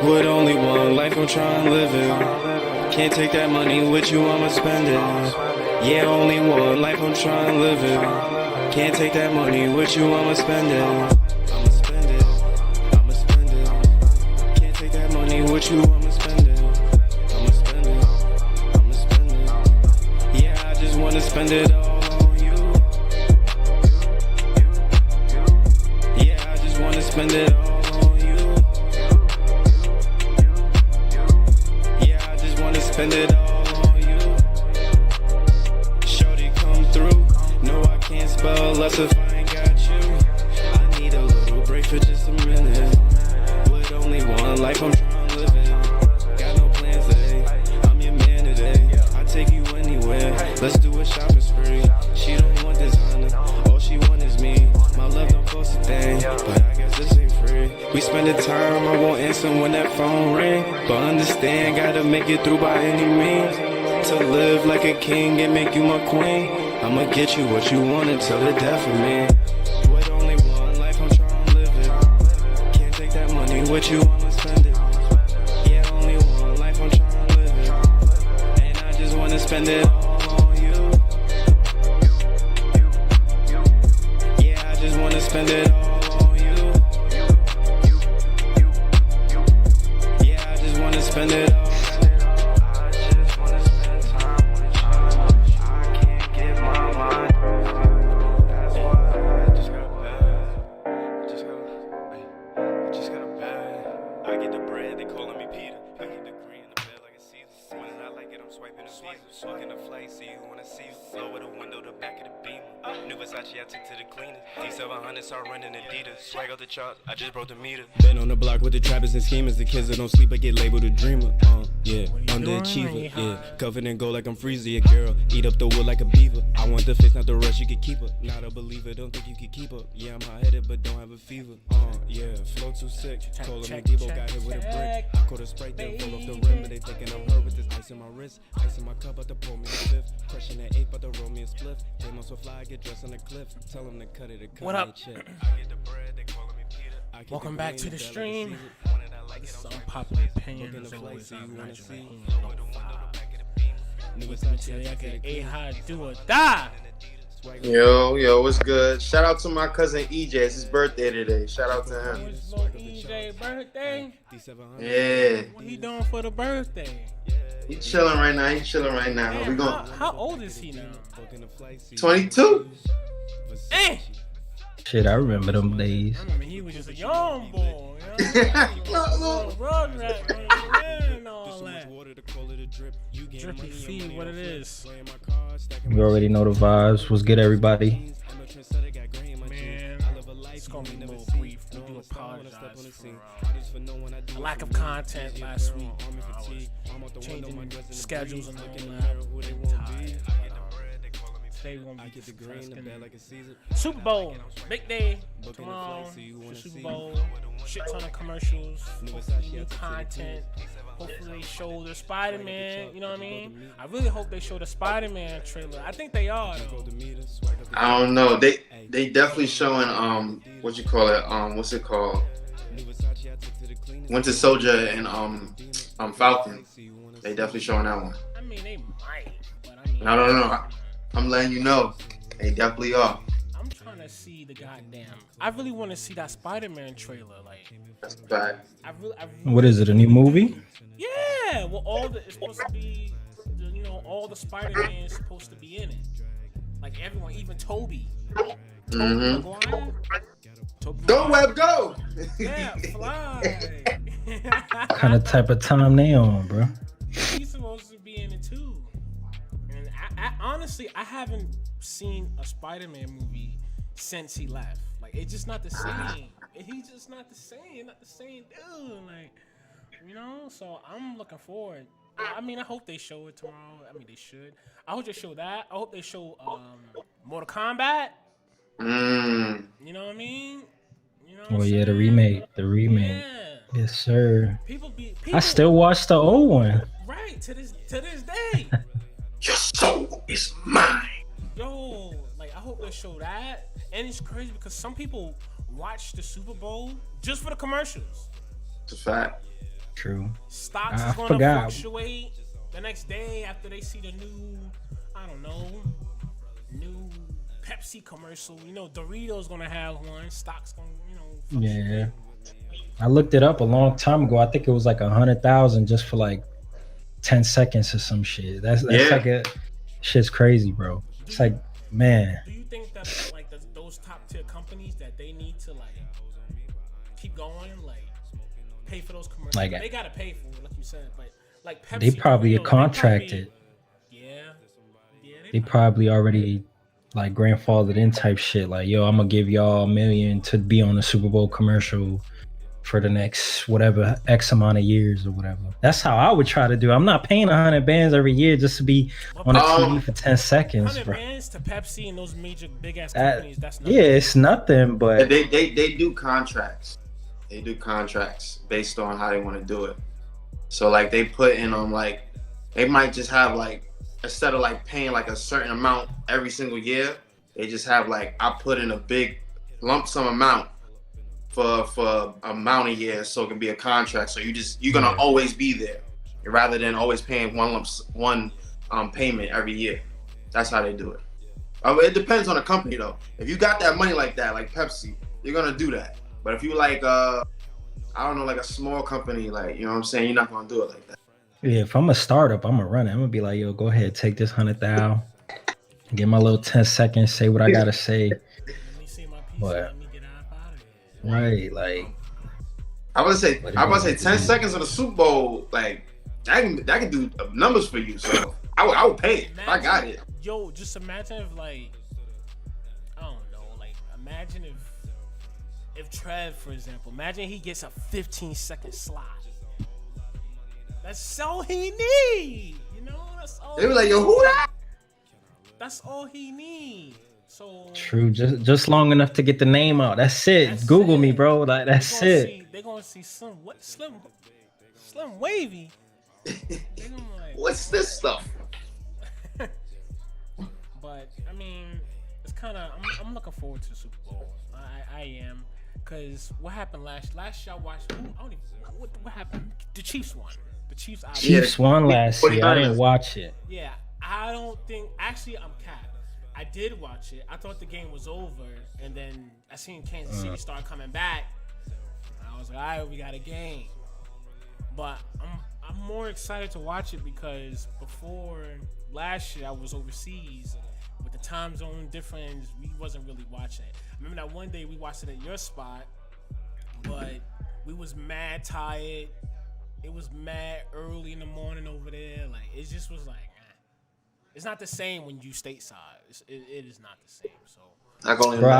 With only one life, I'm trying to live it. Can't take that money with you, I'ma spend it. Yeah, only one life, I'm trying to live it. Can't take that money with you, I'ma spend it. I'ma spend it. I'ma spend it. Can't take that money with you, I'ma spend it. I'ma spend it. I'ma spend it. Yeah, I just wanna spend it all on you. Yeah, I just wanna spend it all. Spend it all on you. Shorty come through. No, I can't spell less if I ain't got you. I need a little break for just a minute. With only one life, I'm trying to live it. Got no plans today. I'm your man today. I take you anywhere. Let's do a shopping spree. She don't want designer. All she want is me. My love don't cost a thing, but I guess this ain't free. We spend the time, I won't answer when that phone ring. But understand, gotta make it through by any means. To live like a king and make you my queen. I'ma get you what you want until the death of me. With only one life, I'm trying to live it. Can't take that money with you, I'ma spend it. Yeah, only one life, I'm trying to live it. And I just wanna spend it all on you. Yeah, I just wanna spend it all. Spend it all. I just wanna spend time with you. I can't get my mind off you. That's why I just got a bag. I just got a bag. I get the bread, they calling me Peter. I get the green in the bed like a Caesar. When I like it, I'm swiping the Visa. Smoking the flight, see you when I see you. Lower the window, the back of the Beamer. New Versace, I took to the cleaner. D700, start running Adidas. Swag out the charts, I just broke the meter. Been on the block with the trappers and schemers. The kids that don't sleep, I get labeled a dreamer. Yeah, underachiever. Yeah, covered in gold like I'm Freezer. Yeah, girl, eat up the wood like a beaver. I want the face, not the rest. You can keep her. Not a believer, don't think you can keep her. Yeah, I'm hot-headed, but don't have a fever. Yeah, flow too sick. Calling me Debo, got hit with a brick. I caught a Sprite, then fall off the rim. But they thinking I'm her with this ice in my wrist. Ice in my cup, about to pour me a fifth. Crushing that eight, about to roll me a spliff. Came on so fly, I get dressed on the cliff. Tell them to cut it, to cut what up? Check. I get the bread, they calling me Peter. Welcome back to the stream. This is Unpopular Opinion. As always, I'm Benjamin. Today I get a how do or die. Yo, what's good? Shout out to my cousin EJ. It's his birthday today. Shout out to him. It's little EJ birthday. Yeah. What he doing for the birthday? He chilling right now. Man, We going how old is he now? 22. Eh. Shit, I remember them days. I remember he was just a young boy. Rug rat, and all that. Drippy feed, what it is. You already know the vibes. What's good, everybody? Man, it's gonna be a little brief. We do apologize for the lack of content last week. I was changing schedules and all that. Tired. Today we're gonna be discussing Super Bowl, big day tomorrow. The Super Bowl, shit ton of commercials, new content. Hopefully they show the Spider-Man. You know what I mean? I really hope they show the Spider-Man trailer. I think they are. Though. I don't know. They definitely showing what you call it? What's it called? Winter Soldier and Falcon. They definitely showing that one. I mean, they might, but I mean, I don't know. I'm letting you know. They definitely are. I'm trying to see the goddamn. I really want to see that Spider-Man trailer. Like, that's bad. I really, What is it? A new movie? Yeah. Well, it's supposed to be, all the Spider-Man is supposed to be in it. Like everyone, even Toby. Mm-hmm. Maguire. Go Web, go! Yeah, fly. What kind of type of time they on, bro? He's supposed to be in it too. And I honestly, I haven't seen a Spider-Man movie since he left. Like, it's just not the same. He's just not the same. Not the same dude. Like, so I'm looking forward. I mean, I hope they show it tomorrow. I mean, they should. I hope they show that. I hope they show Mortal Kombat. You know what I mean? Oh yeah, the remake. Yeah. Yes, sir. People I still watch the old one. Right, to this day. Your soul is mine. Yo, like, I hope they show that. And it's crazy because some people watch the Super Bowl just for the commercials. It's a fact. True. Stocks I is gonna forgot. fluctuate. The next day after they see the new, I don't know, new Pepsi commercial, you know, Doritos gonna have one. Stocks gonna, you know, fluctuate. Yeah. I looked it up a long time ago. I think it was like 100,000 just for like 10 seconds or some shit. That's like a shit's crazy, bro. It's like, man. Do you think that like those top tier companies that they need to like keep going, like pay for those commercials? Like, they gotta pay for it, like you said, but like Pepsi, they probably Doritos, contracted. They probably already like grandfathered in type shit. Like, yo, I'm gonna give y'all $1 million to be on the Super Bowl commercial for the next whatever X amount of years or whatever. That's how I would try to do. I'm not paying 100 bands every year just to be on the TV for 10 seconds. 100 bro. bands to Pepsi and those major big ass companies. That's nothing. Yeah, it's nothing. But they do contracts. They do contracts based on how they want to do it. So like they put in on like they might just have like instead of like paying like a certain amount every single year, they just have like I put in a big lump sum amount for amount of years, so it can be a contract. So you're gonna always be there, rather than always paying one payment every year. That's how they do it. It depends on the company though. If you got that money like that, like Pepsi, you're gonna do that. But if you like I don't know, like a small company, like you know what I'm saying, you're not gonna do it like that. yeah, if I'm a startup, I'm gonna run it. I'm gonna be like, yo, go ahead, take this 100,000, get my little 10 seconds, say what I gotta say. Let me see my piece. But Let me get out of here. right, like I was gonna say 10 seconds of the Super Bowl, like that can do numbers for you. So I would pay it. If I got it. Yo, just imagine if like I don't know, like imagine if Trev, for example, imagine he gets a 15-second slot. That's all he need. You know, that's all. They were like, yo, who that? That's all he need. So true, just long enough to get the name out. That's it. That's Google it. me, bro. Like that's it. They're gonna see some Slim Wavy. What's this stuff? But I mean, it's kind of I'm looking forward to the Super Bowl. I am, cause what happened last year? I watched. I don't even what happened. The Chiefs won. The Chiefs. Chiefs won last year. I didn't watch it. Yeah, I don't think. Actually, I'm capped. I did watch it. I thought the game was over, and then I seen Kansas City start coming back. I was like, all right, we got a game. But I'm more excited to watch it because before last year I was overseas with the time zone difference. We wasn't really watching it. I remember that one day we watched it at your spot, but we was mad tired. It was mad early in the morning over there. Like it just was like, it's not the same when you stateside. It is not the same. So, bro,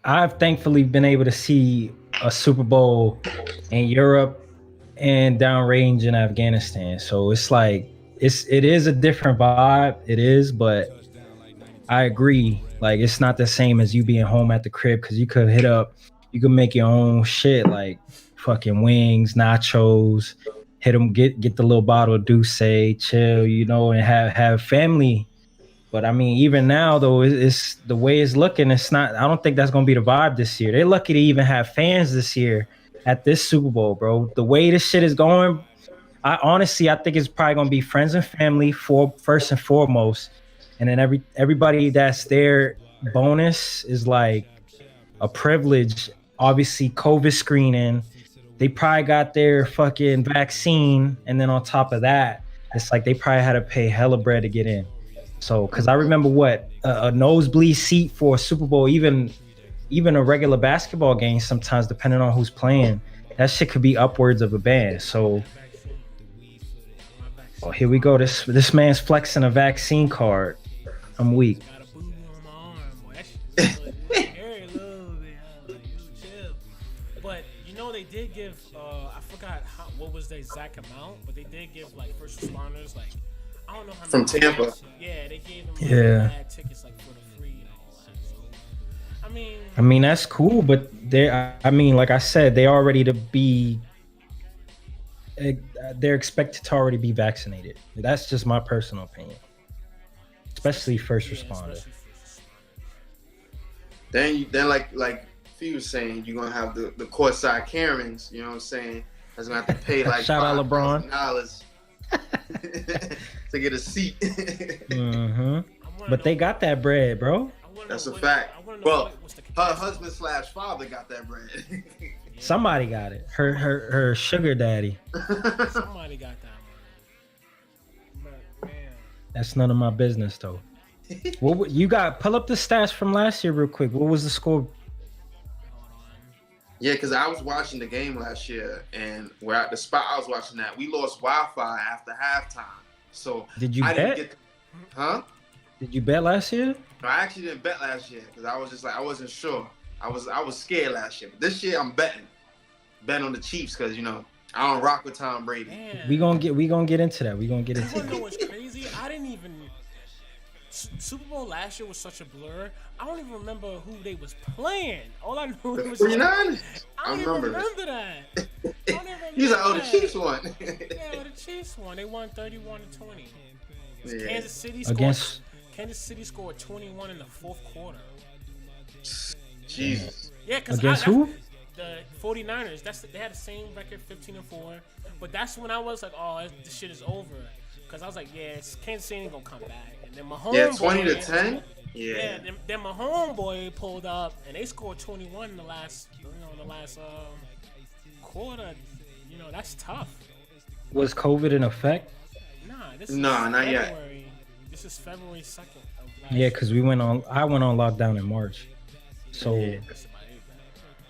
I've thankfully been able to see a Super Bowl in Europe and downrange in Afghanistan. So it's like it is a different vibe. It is, but I agree. Like it's not the same as you being home at the crib because you could make your own shit like fucking wings, nachos, hit them, get the little bottle of Douce, chill, you know, and have family. But I mean, even now though, it's the way it's looking. It's not. I don't think that's gonna be the vibe this year. They're lucky to even have fans this year at this Super Bowl, bro. The way this shit is going, I think it's probably gonna be friends and family first and foremost, and then everybody that's there. Bonus is like a privilege. Obviously, COVID screening. They probably got their fucking vaccine, and then on top of that, it's like they probably had to pay hella bread to get in. So, because I remember a nosebleed seat for a Super Bowl, even a regular basketball game, sometimes depending on who's playing, that shit could be upwards of a band. So, here we go. This man's flexing a vaccine card. I'm weak. But you know they did give I forgot what was the exact amount, but they did give like first responders like I don't know how from many Tampa. tickets. Yeah, they gave them tickets like for the free and all that. So, I mean that's cool, but like I said, they already they're expected to already be vaccinated. That's just my personal opinion, especially first responder. Then like Fee was saying, you're gonna have the courtside Karens, you know what I'm saying? That's gonna have to pay like Shout out LeBron. $5,000 to get a seat. But they got that bread, bro. That's a fact. Well, her husband / father got that bread. Somebody got it. Her sugar daddy. Somebody got that one. But, man. That's none of my business though. What you got? Pull up the stats from last year real quick. What was the score? Yeah, because I was watching the game last year, and we're at the spot I was watching that. We lost Wi-Fi after halftime. So did you bet? Huh? Did you bet last year? No, I actually didn't bet last year because I was just like I wasn't sure. I was scared last year, but this year I'm betting on the Chiefs because I don't rock with Tom Brady. Man. We gonna get into that. We gonna get into You wanna know that. what's crazy? I didn't even. Super Bowl last year was such a blur. I don't even remember who they was playing. All I know was 49ers. I don't even remember that. He's like, oh, the Chiefs won. Yeah, the Chiefs won. They won 31-20. Yeah. Kansas City scored 21 in the fourth quarter. Jesus. Yeah, because against who? The 49ers. They had the same record, 15-4. But that's when I was like, oh, this shit is over. Because I was like, yeah, Kansas City ain't gonna come back. And then my homeboy, 20-10. Yeah. Then my homeboy pulled up and they scored 21 in the last quarter. That's tough. Was COVID in effect? Nah, not yet. February. This is February 2nd of last Yeah, because I went on lockdown in March. So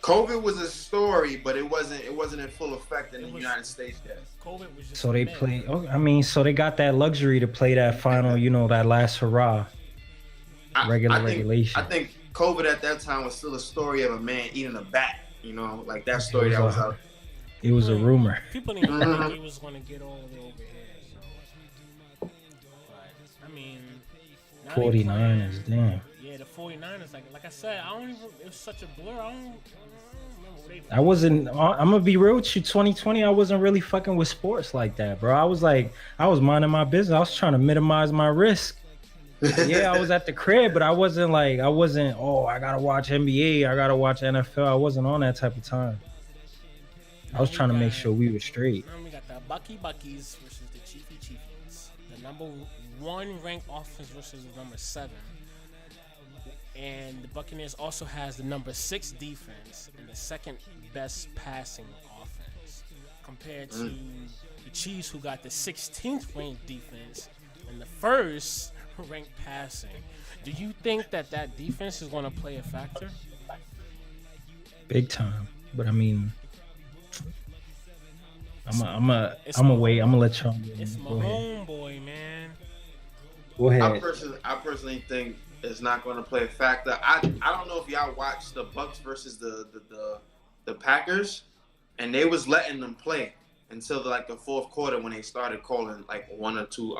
COVID was a story, but it wasn't in full effect in the United States yet. COVID was just so they play. Oh, I mean, so they got that luxury to play that final. that last hurrah. Regulation. I think COVID at that time was still a story of a man eating a bat. Like that story that was out. It was a rumor. People didn't think he was going to get all the way over here. So. But, I mean, 49ers, damn. Yeah, the 49ers. Like I said, I don't even. It was such a blur. I don't remember what they. I wasn't. I'm gonna be real with you. 2020, I wasn't really fucking with sports like that, bro. I was minding my business. I was trying to minimize my risk. Yeah, I was at the crib, but I wasn't. Oh, I gotta watch NBA. I gotta watch NFL. I wasn't on that type of time. I was trying to make sure we were straight. Now we got the Buckies versus the Chiefs. The number 1 ranked offense versus the number 7. And the Buccaneers also has the number 6 defense and the second best passing offense compared to the Chiefs, who got the 16th ranked defense and the first ranked passing. Do you think that defense is going to play a factor? Big time. But I mean, I'm gonna wait. I'm gonna let y'all. It's my homeboy, man. Go ahead. I personally think it's not going to play a factor. I don't know if y'all watched the Bucks versus the Packers, and they was letting them play until the fourth quarter when they started calling 1 or 2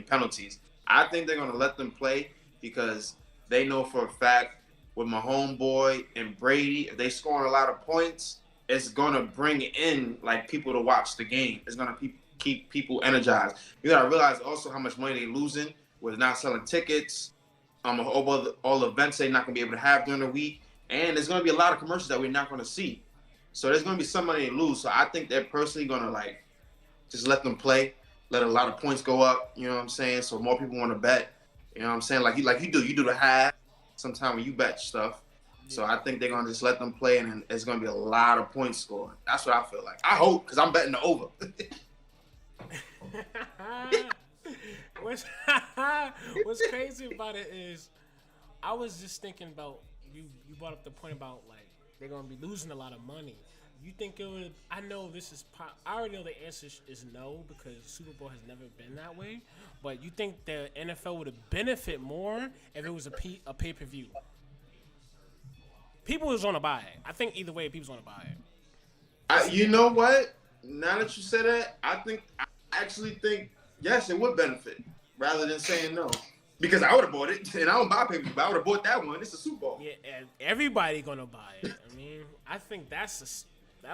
penalties. I think they're going to let them play because they know for a fact with my homeboy and Brady, if they scoring a lot of points, it's going to bring in people to watch the game. It's going to keep people energized. You got to realize also how much money they losing with not selling tickets, all the events they're not going to be able to have during the week. And there's going to be a lot of commercials that we're not going to see. So there's going to be some money they lose. So I think they're personally going to just let them play, let a lot of points go up. You know what I'm saying? So more people want to bet. You know what I'm saying? Like you do the half sometime when you bet stuff. So I think they're going to just let them play, and it's going to be a lot of points scored. That's what I feel like. I hope, because I'm betting the over. What's crazy about it is I was just thinking about, you brought up the point about they're going to be losing a lot of money. You think it would? I know this is. I already know the answer is no, because Super Bowl has never been that way. But you think the NFL would have benefit more if it was a pay-per-view? People was going to buy it. I think either way, people's going to buy it. You know what? Now that you said that, I actually think yes, it would benefit rather than saying no. Because I would have bought it, and I don't buy pay-per-view, but I would have bought that one. It's a Super Bowl. Yeah, and everybody gonna buy it. I mean, I think that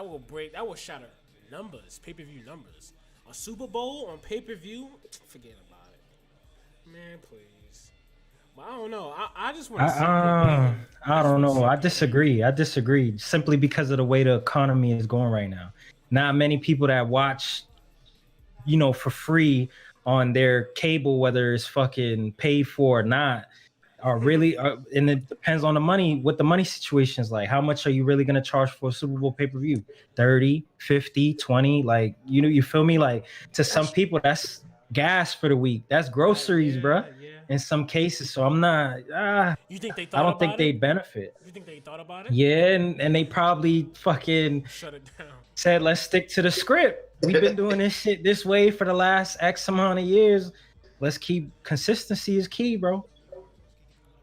will shatter numbers, pay-per-view numbers. A Super Bowl on pay-per-view, forget about it, man. Please, but I don't know. I just want to. I don't know. I disagree. Simply because of the way the economy is going right now. not many people that watch, for free on their cable, whether it's fucking paid for or not, are really, and it depends on the money, what the money situation is like. How much are you really going to charge for a Super Bowl pay-per-view? 30, 50, 20? Like, you feel me? Like, to some people, that's gas for the week. That's groceries, bruh. Yeah. In some cases. So I'm not, You think they I thought don't think about they it? benefit. You think they thought about it? Yeah, and they probably fucking Shut it down. said, let's stick to the script. We've been doing this shit this way for the last X amount of years. Let's keep consistency is key, bro.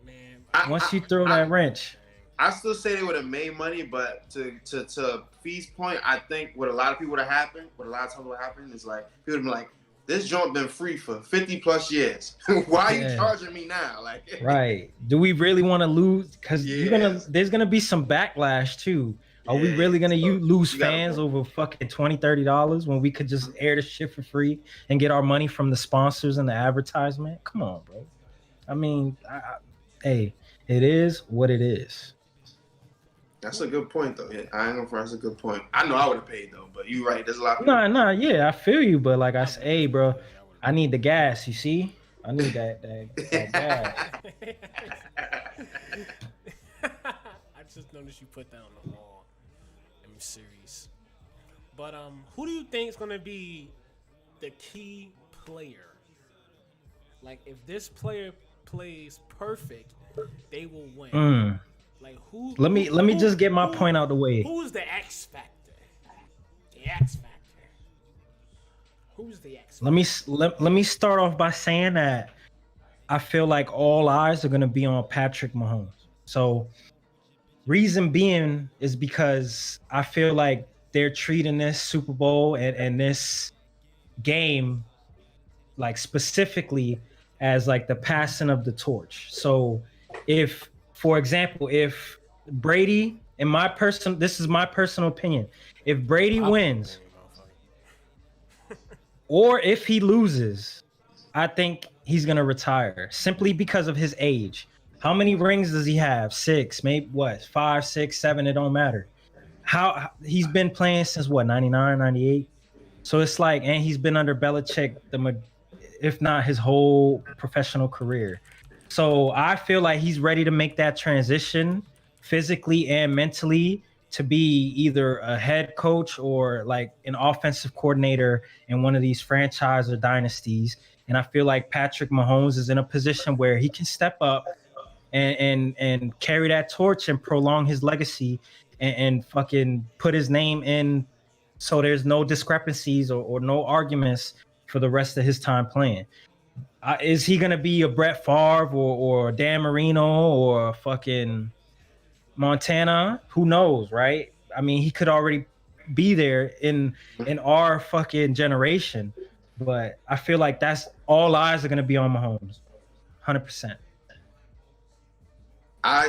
Man, Once you throw that wrench. I still say they would have made money, but to Fee's point, I think what a lot of people would have happened, what a lot of times would happen is like people would be like, this joint been free for 50 plus years. Why are you charging me now? Like, right. Do we really want to lose? Because there's gonna be some backlash too. Are we really gonna lose fans over fucking $20-$30 when we could just air the shit for free and get our money from the sponsors and the advertisement? Come on, bro. I mean, hey, it is what it is. That's a good point, though. Yeah, I ain't gonna front. That's a good point. I know I would have paid though, but you're right. There's a lot of people. No, yeah, I feel you, but like I say, hey, bro, I need the gas. You see, I need that gas. I just noticed you put that on the wall. I'm serious. But who do you think is gonna be the key player? Like, if this player plays perfect, they will win. Like, who? Let me just get my point out the way. Who's the X factor? The X factor. Who's the X factor? Let me start off by saying that I feel like all eyes are gonna be on Patrick Mahomes. So, reason being is because I feel like they're treating this Super Bowl and this game like specifically as like the passing of the torch. So, if, for example, if Brady, this is my personal opinion, if Brady wins or if he loses, I think he's gonna retire simply because of his age. How many rings does he have? 6, maybe 5, 6, 7, it don't matter. How he's been playing since 99, 98. So it's like, and he's been under Belichick if not his whole professional career. So I feel like he's ready to make that transition physically and mentally to be either a head coach or like an offensive coordinator in one of these franchise or dynasties. And I feel like Patrick Mahomes is in a position where he can step up and carry that torch and prolong his legacy and fucking put his name in, so there's no discrepancies or no arguments for the rest of his time playing. Is he gonna be a Brett Favre or Dan Marino or fucking Montana? Who knows, right? I mean, he could already be there in our fucking generation, but I feel like that's all eyes are gonna be on Mahomes, 100%. I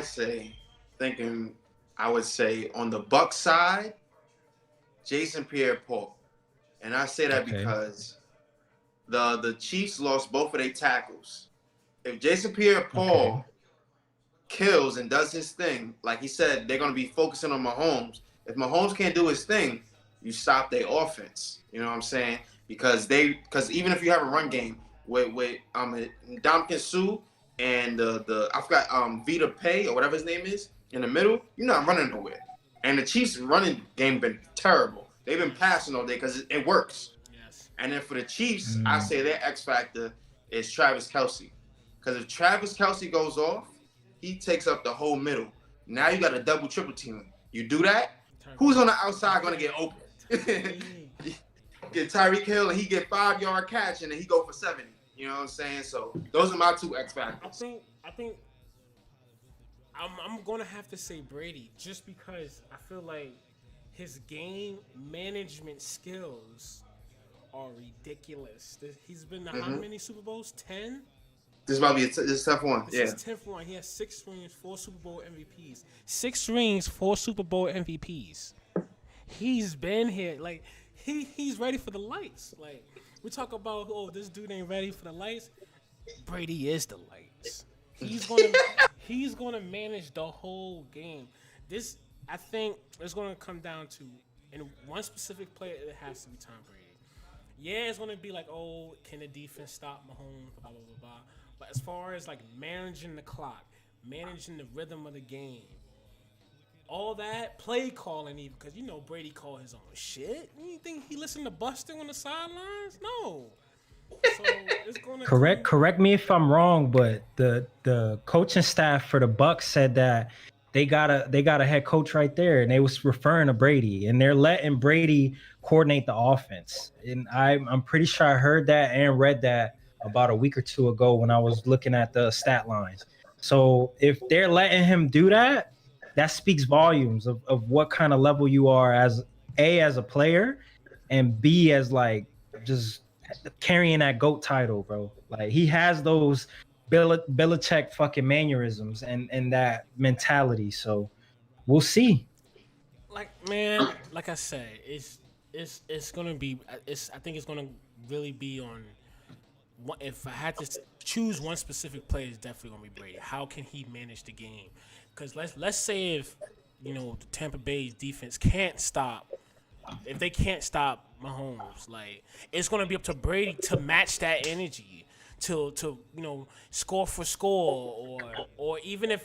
would say on the Bucs side, Jason Pierre-Paul, and I say that because the Chiefs lost both of their tackles. If Jason Pierre-Paul kills and does his thing, like he said, they're going to be focusing on Mahomes. If Mahomes can't do his thing, you stop their offense. You know what I'm saying? Because even if you have a run game with Ndamukong Suh and I forgot Vita Pay or whatever his name is in the middle, you're not running nowhere. And the Chiefs' running game been terrible. They've been passing all day because it works. Yes. And then for the Chiefs, I say their X factor is Travis Kelce. Because if Travis Kelce goes off, he takes up the whole middle. Now you got a double, triple team. You do that, who's on the outside going to get open? Get Tyreek Hill and he get 5-yard catch and then he go for 70. You know what I'm saying? So those are my two X factors. I think I'm gonna have to say Brady just because I feel like his game management skills are ridiculous. He's been to how many Super Bowls? 10? This is about to be this tough one. This is 10th one. He has 6 rings, 4 Super Bowl MVPs. 6 rings, 4 Super Bowl MVPs. He's been here. Like, he's ready for the lights. Like, we talk about, this dude ain't ready for the lights. Brady is the lights. He's gonna manage the whole game. I think it's gonna come down to And one specific player, it has to be Tom Brady. Yeah, it's gonna be like, oh, can the defense stop Mahomes? Blah blah blah blah. But as far as like managing the clock, managing the rhythm of the game, all that play calling, even because Brady called his own shit. You think he listened to Buster on the sidelines? No. So it's gonna Correct me if I'm wrong, but the coaching staff for the Bucks said that they got a head coach right there, and they was referring to Brady, and they're letting Brady coordinate the offense. And I'm pretty sure I heard that and read that about a week or two ago when I was looking at the stat lines. So if they're letting him do that, that speaks volumes of what kind of level you are as a player, and B as like just carrying that GOAT title, bro. Like he has those Belichick fucking mannerisms and that mentality. So we'll see. like, man, like I said, it's gonna be. I think it's gonna really be on. If I had to choose one specific player, it's definitely gonna be Brady. How can he manage the game? Because let's say if the Tampa Bay's defense can't stop. If they can't stop Mahomes, like it's gonna be up to Brady to match that energy, to score for score, or even if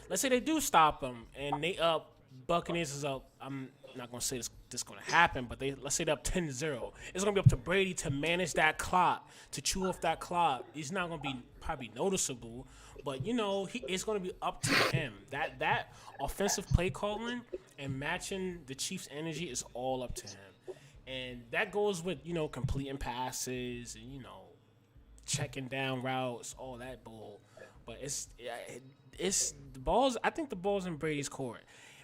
let's say they do stop him and they up Buccaneers is up. I'm not gonna say this gonna happen, but let's say they're up 10-0. It's gonna be up to Brady to manage that clock, to chew off that clock. He's not gonna be probably noticeable, but it's gonna be up to him. That offensive play calling and matching the Chiefs' energy is all up to him, and that goes with completing passes and checking down routes, all that bull. But it's the balls. I think the ball's in Brady's court.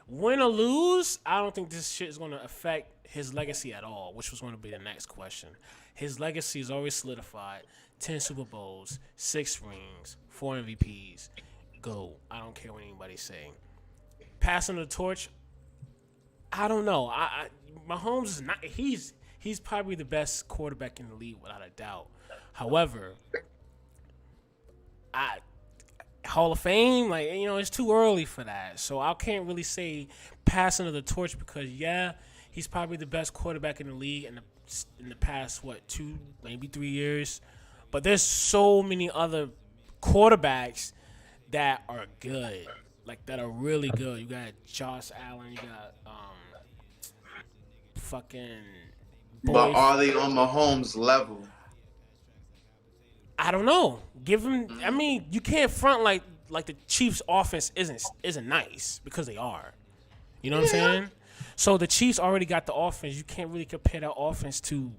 Win or lose, I don't think this shit is going to affect his legacy at all, which was going to be the next question. His legacy is already solidified. 10 Super Bowls, 6 rings, 4 MVPs. Go. I don't care what anybody's saying. Passing the torch, I don't know. Mahomes is not. He's probably the best quarterback in the league without a doubt. However, Hall of Fame, it's too early for that. So I can't really say passing of the torch because he's probably the best quarterback in the league in the past 2, maybe 3 years. But there's so many other quarterbacks that are good, that are really good. You got Josh Allen, you got fucking. But are they on Mahomes' level? I don't know. Give him. I mean, you can't front like the Chiefs' offense isn't nice because they are. You know what I'm saying? So the Chiefs already got the offense. You can't really compare that offense to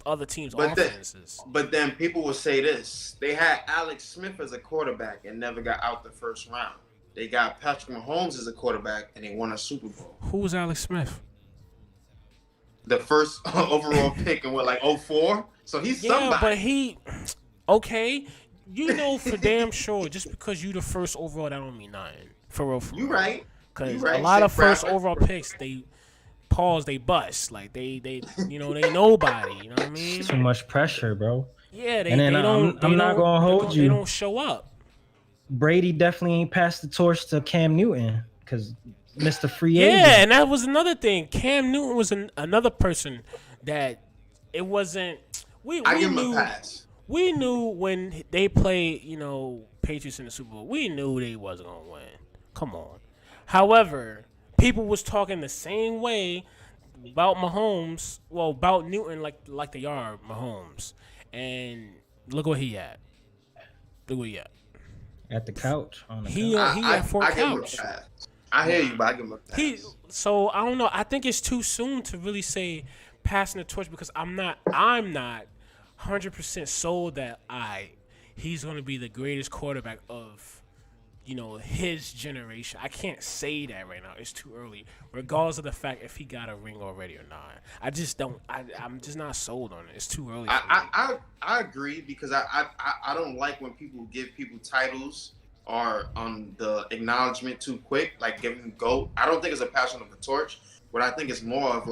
other teams' offenses. But then people will say this: they had Alex Smith as a quarterback and never got out the first round. They got Patrick Mahomes as a quarterback and they won a Super Bowl. Who was Alex Smith? The first overall pick in 04? So he's somebody. But he. Okay, for damn sure, just because you the first overall, that don't mean nothing. For real. You right. Because a lot of first overall picks, they bust. Like, they nobody. You know what I mean? Too much pressure, bro. Yeah, I'm not going to hold you. They don't show up. Brady definitely ain't passed the torch to Cam Newton because Mr. Free Agent. Yeah, and that was another thing. Cam Newton was another person that it wasn't. I give him a pass. We knew when they played, Patriots in the Super Bowl, we knew they wasn't going to win. Come on. However, people was talking the same way about Mahomes, about Newton like they are Mahomes. And look where he at. Look where he at. At the couch. On the couch. He at for couch. Give him a pass. I hear you, but I give him a pass. So, I don't know. I think it's too soon to really say passing the torch because I'm not 100% sold that he's going to be the greatest quarterback of his generation. I can't say that right now. It's too early, regardless of the fact if he got a ring already or not. I just don't. I'm just not sold on it. It's too early. I agree because I don't like when people give people titles or on the acknowledgement too quick, like giving GOAT. I don't think it's a passion of the torch. What I think is more of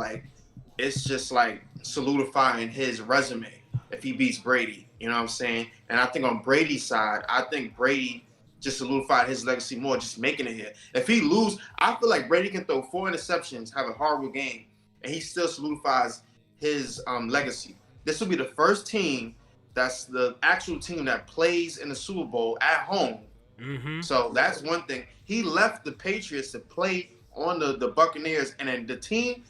it's just solidifying his resume. If he beats Brady, you know what I'm saying? And I think on Brady's side, I think Brady just solidified his legacy more, just making it here. If he lose, I feel like Brady can throw 4 interceptions, have a horrible game, and he still solidifies his legacy. This will be the first team that's the actual team that plays in the Super Bowl at home. Mm-hmm. So that's one thing. He left the Patriots to play on the Buccaneers, and then the team,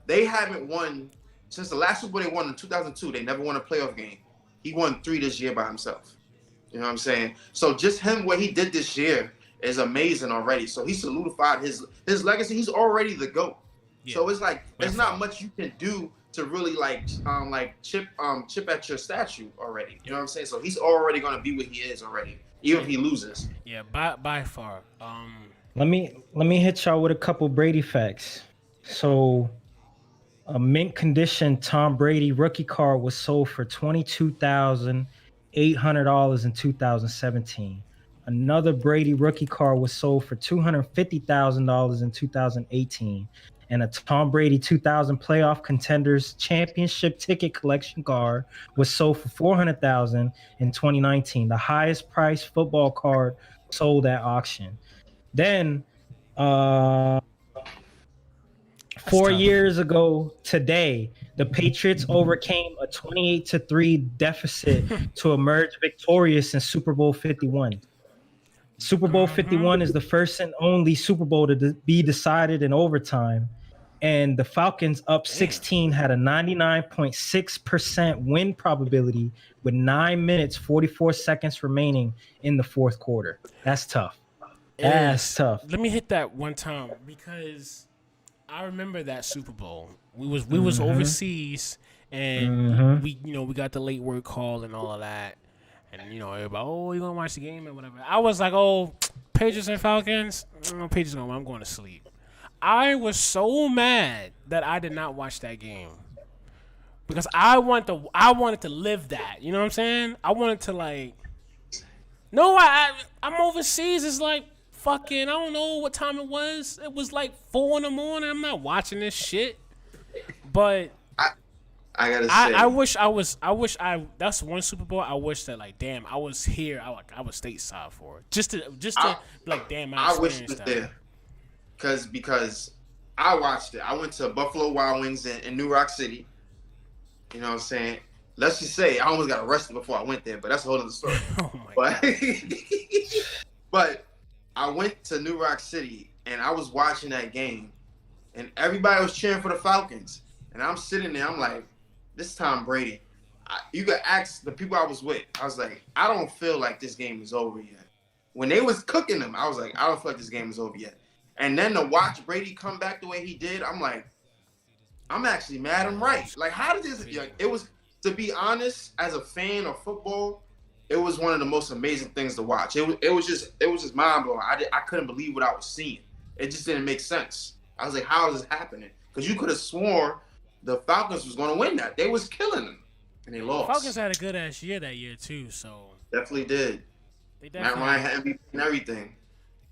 they haven't won since the last Super Bowl they won in 2002. They never won a playoff game. He won 3 this year by himself. You know what I'm saying? So just him, what he did this year is amazing already. So he solidified his legacy. He's already the GOAT. Yeah. So it's like there's not much you can do to really chip at your statue already. You know what I'm saying? So he's already gonna be what he is already, even if he loses. Yeah, by far. Let me hit y'all with a couple Brady facts. So a mint condition Tom Brady rookie card was sold for $22,800 in 2017. Another Brady rookie card was sold for $250,000 in 2018. And a Tom Brady 2000 playoff contenders championship ticket collection card was sold for $400,000 in 2019, the highest priced football card sold at auction. Then 4 years ago today, the Patriots overcame a 28-3 deficit to emerge victorious in Super Bowl 51. Super Bowl 51 is the first and only Super Bowl to be decided in overtime. And the Falcons, up 16, had a 99.6% win probability with 9 minutes, 44 seconds remaining in the fourth quarter. That's tough. That's tough. Let me hit that one time because I remember that Super Bowl. We was overseas and we got the late work call and all of that. And everybody, you gonna watch the game or whatever. I was like, Patriots and Falcons, Patriots gonna win. I'm going to sleep. I was so mad that I did not watch that game because I wanted to live that. You know what I'm saying? I wanted to I'm overseas. It's like fucking, I don't know what time it was. It was like 4 a.m. I'm not watching this shit. But I gotta say, I wish that's one Super Bowl. I wish that damn, I was here. I was stateside for it. Just to damn, I wish it was there. Because I watched it. I went to Buffalo Wild Wings in New Rock City. You know what I'm saying? Let's just say I almost got arrested before I went there, but that's a whole other story. Oh my God. But I went to New Rock City and I was watching that game and everybody was cheering for the Falcons. And I'm sitting there, I'm like, this is Tom Brady. You could ask the people I was with. I was like, I don't feel like this game is over yet. When they was cooking them, I was like, I don't feel like this game is over yet. And then to watch Brady come back the way he did, I'm like, I'm actually mad I'm right. Like, how did this? It was, to be honest, as a fan of football, it was one of the most amazing things to watch. It was just mind blowing. I couldn't believe what I was seeing. It just didn't make sense. I was like, how is this happening? Because you could have sworn the Falcons was going to win that. They was killing them, and they lost. Falcons had a good ass year that year too. So definitely did. Matt Ryan had MVP and everything.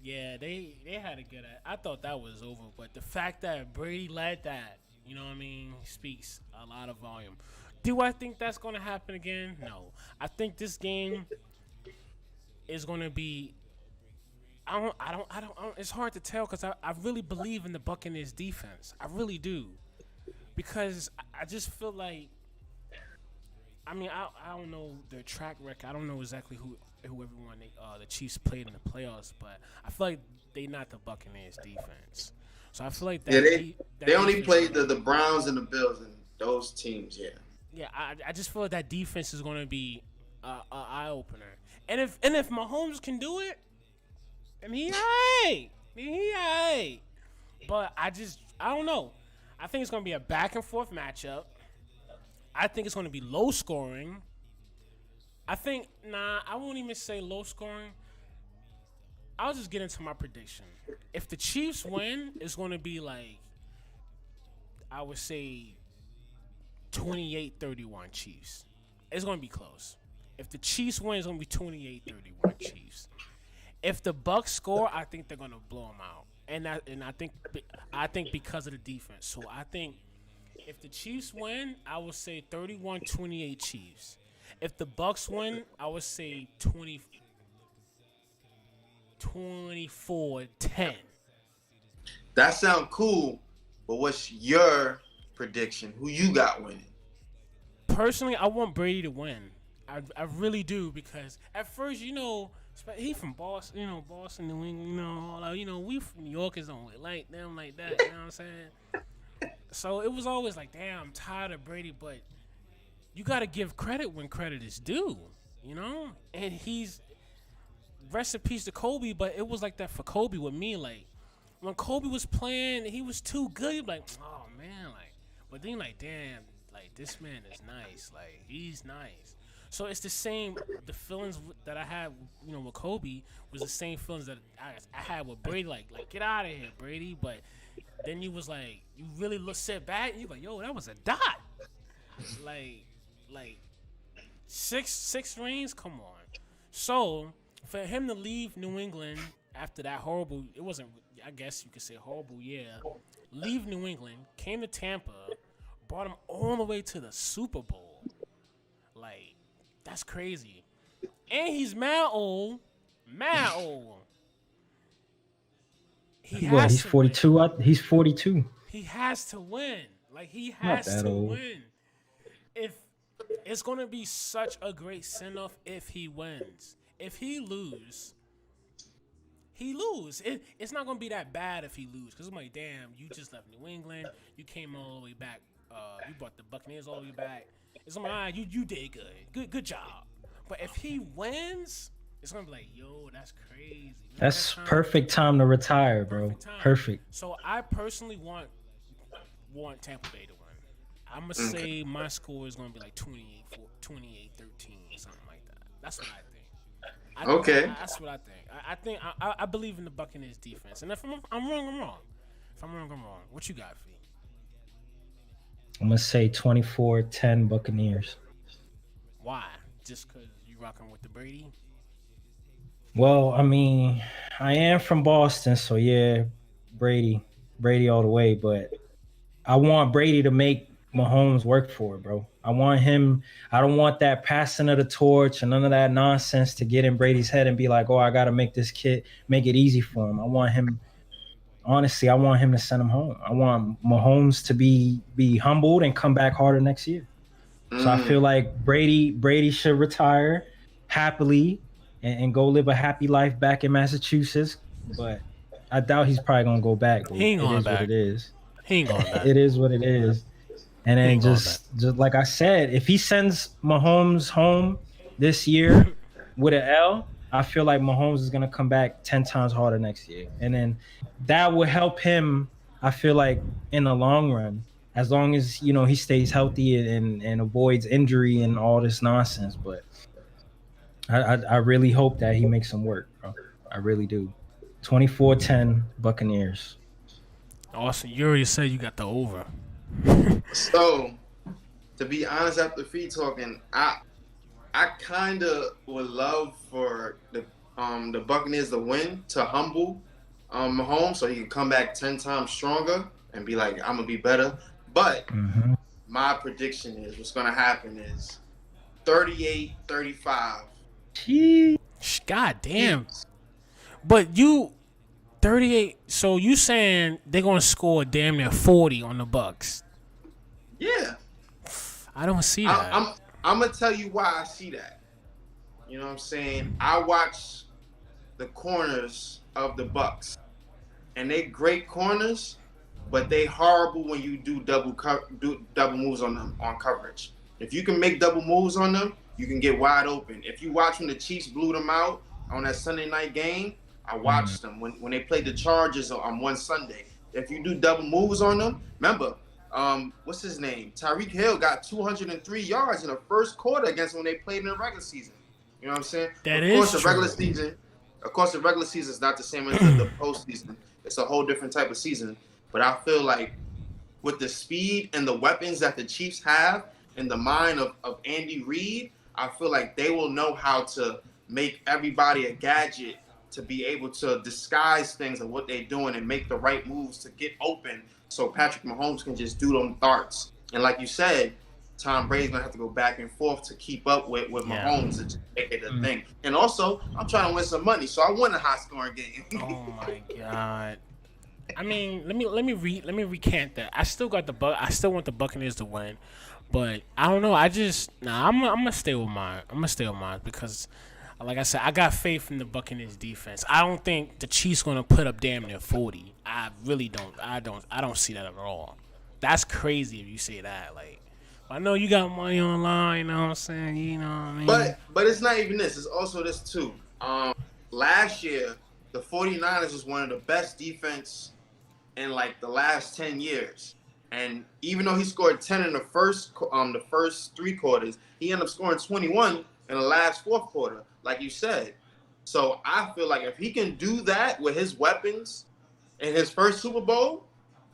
Yeah, they had a good. I thought that was over, but the fact that Brady led that, you know what I mean, speaks a lot of volume. Do I think that's going to happen again? No. I think this game is going to be. I don't. It's hard to tell because I really believe in the Buccaneers defense. I really do, because I just feel like. I mean, I don't know their track record. I don't know exactly who everyone the Chiefs played in the playoffs, but I feel like they not the Buccaneers defense. So I feel like that. Yeah, they only played the Browns and the Bills and those teams. Yeah. Yeah, I just feel like that defense is going to be an eye opener, and if Mahomes can do it, then he aight. But I don't know. I think it's going to be a back and forth matchup. I think it's going to be low scoring. I won't even say low scoring. I'll just get into my prediction. If the Chiefs win, it's going to be I would say 28-31 Chiefs. It's going to be close. If the Chiefs win, it's going to be 28-31 Chiefs. If the Bucks score, I think they're going to blow them out. And I think because of the defense. So I think if the Chiefs win, I would say 31-28 Chiefs. If the Bucks win, I would say 24-10. That sounds cool, but what's your prediction? Who you got winning? Personally, I want Brady to win. I really do, because at first, he from Boston, Boston, New England, we from New Yorkers don't like them like that, you know what I'm saying? So it was always like, damn, I'm tired of Brady, but you got to give credit when credit is due, And rest in peace to Kobe, but it was like that for Kobe with me. Like, when Kobe was playing, he was too good. You'd be like, oh, man, but then like, damn, like, this man is nice. Like, he's nice. So it's the same. The feelings that I had, with Kobe was the same feelings that I had with Brady. Like, get out of here, Brady. But then you was like, you really sit back and you like, yo, that was a dot. like six rings. Come on. So for him to leave New England after that horrible, it wasn't. I guess you could say horrible. Yeah, leave New England, came to Tampa, brought him all the way to the Super Bowl. Like, that's crazy. And he's mad old. He's 42. He's 42. He has to win. Like, he has to win. If it's gonna be such a great send off if he wins. If he lose, it's not gonna be that bad if he lose, because I'm like, damn, you just left New England, you came all the way back, you brought the Buccaneers all the way back. It's like, you did good job. But if he wins, it's gonna be like, yo, that's crazy. That's perfect time to retire, bro. Perfect. So I personally want Tampa Bay to win. I'm gonna say my score is gonna be like 28-13, something like that. That's what I think. That's what I think. I believe in the Buccaneers defense, and if I'm wrong, I'm wrong. If I'm wrong, I'm wrong. What you got, Fee? I'm gonna say 24-10 Buccaneers. Why? Just because you rocking with the Brady? Well, I mean, I am from Boston, so yeah, Brady all the way. But I want Brady to make Mahomes work for it, bro. I want him. I don't want that passing of the torch and none of that nonsense to get in Brady's head and be like, oh, I got to make this kid, make it easy for him. I want him. Honestly, I want him to send him home. I want Mahomes to be humbled and come back harder next year. So I feel like Brady should retire happily and go live a happy life back in Massachusetts. But I doubt he's probably gonna go back. He ain't going back. What it is. He ain't going back. It is what it is. And then just like I said, if he sends Mahomes home this year with an L, I feel like Mahomes is gonna come back 10 times harder next year. And then that will help him, I feel like, in the long run, as long as he stays healthy and avoids injury and all this nonsense. But I really hope that he makes some work, bro. I really do. 24-10 Buccaneers. Austin, you already said you got the over. So, to be honest, after Fee talking, I kind of would love for the Buccaneers to win, to humble Mahomes, so he can come back 10 times stronger and be like, I'm gonna be better. But my prediction is what's gonna happen is 38-35. God damn. But you 38, so you saying they're gonna score damn near 40 on the Bucks? Yeah. I don't see that. I'm gonna tell you why I see that. You know what I'm saying? I watch the corners of the Bucks, and they great corners, but they horrible when you do double moves on them on coverage. If you can make double moves on them, you can get wide open. If you watch when the Chiefs blew them out on that Sunday night game, I watched them when they played the Chargers on one Sunday. If you do double moves on them, remember, what's his name? Tyreek Hill got 203 yards in the first quarter against when they played in the regular season. You know what I'm saying? Of course, the regular season is not the same as the postseason. It's a whole different type of season. But I feel like with the speed and the weapons that the Chiefs have in the mind of Andy Reid, I feel like they will know how to make everybody a gadget to be able to disguise things of what they're doing and make the right moves to get open so Patrick Mahomes can just do them darts. And like you said, Tom Brady's going to have to go back and forth to keep up with Mahomes and just make it a thing. And also, I'm trying to win some money, so I want a high-scoring game. Oh, my God. I mean, let me recant that. I still want the Buccaneers to win, but I don't know. I'm gonna stay with mine. Because, like I said, I got faith in the Buccaneers defense. I don't think the Chiefs gonna put up damn near 40. I really don't. I don't see that at all. That's crazy if you say that. Like, I know you got money online. You know what I'm saying? You know what I mean? But it's not even this. It's also this too. Last year, the 49ers was one of the best defense in like the last 10 years. And even though he scored 10 in the first 3 quarters, he ended up scoring 21 in the last 4th quarter, like you said. So I feel like if he can do that with his weapons in his first Super Bowl,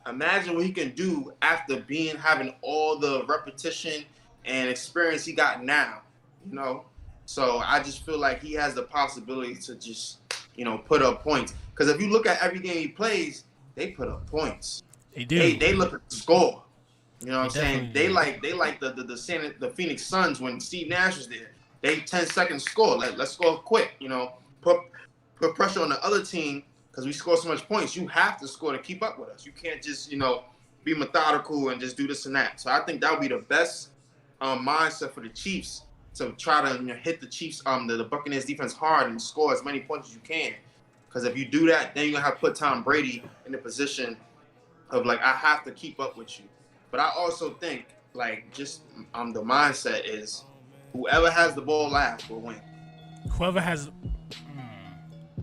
imagine what he can do after having all the repetition and experience he got now, you know? So I just feel like he has the possibility to just, put up points. Because if you look at every game he plays, they put up points. They do. They look at the score. You know what I'm saying? They like the Phoenix Suns when Steve Nash was there. They 10-second score. Let's score quick. Put pressure on the other team because we score so much points. You have to score to keep up with us. You can't just be methodical and just do this and that. So I think that would be the best mindset for the Chiefs to try to hit the Chiefs the Buccaneers defense hard and score as many points as you can. Because if you do that, then you're gonna have to put Tom Brady in the position of like, I have to keep up with you. But I also think just the mindset is whoever has the ball last will win. Whoever has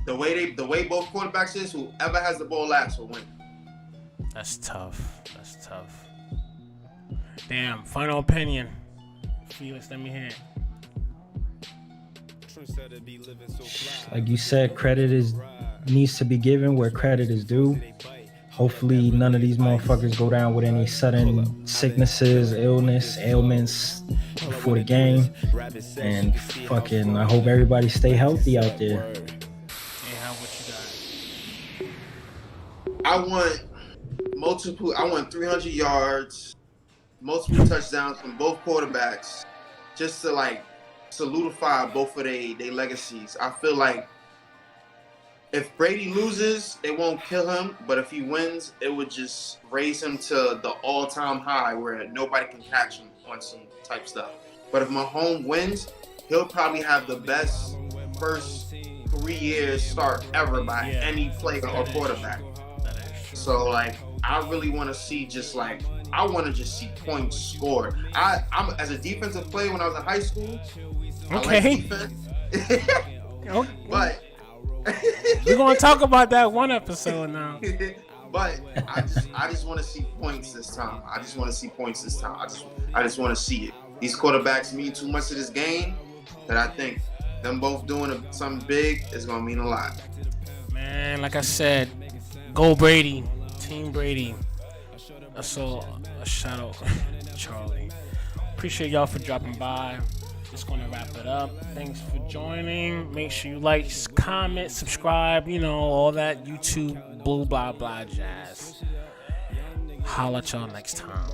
the way both quarterbacks is, whoever has the ball last will win. That's tough. Damn, final opinion. Felix, let me hear it. Like you said, credit needs to be given where credit is due. Hopefully none of these motherfuckers go down with any sudden sicknesses, ailments before the game. And I hope everybody stay healthy out there. What you got? I want 300 yards, multiple touchdowns from both quarterbacks, just to solidify both of their legacies. I feel like if Brady loses, it won't kill him, but if he wins, it would just raise him to the all-time high where nobody can catch him on some type stuff. But if Mahomes wins, he'll probably have the best first 3 years start ever by any player or quarterback. So I really want to see I want to just see points scored. I'm as a defensive player when I was in high school. Okay. I like defense. But we're gonna talk about that one episode now. But I just want to see points this time. I just want to see it. These quarterbacks mean too much to this game that I think them both doing something big is gonna mean a lot. Man, like I said, go Brady, Team Brady. So a shout out, Charlie. Appreciate y'all for dropping by. Just gonna wrap it up. Thanks for joining. Make sure you like, comment, subscribe, all that YouTube blah blah jazz. Holla at y'all next time.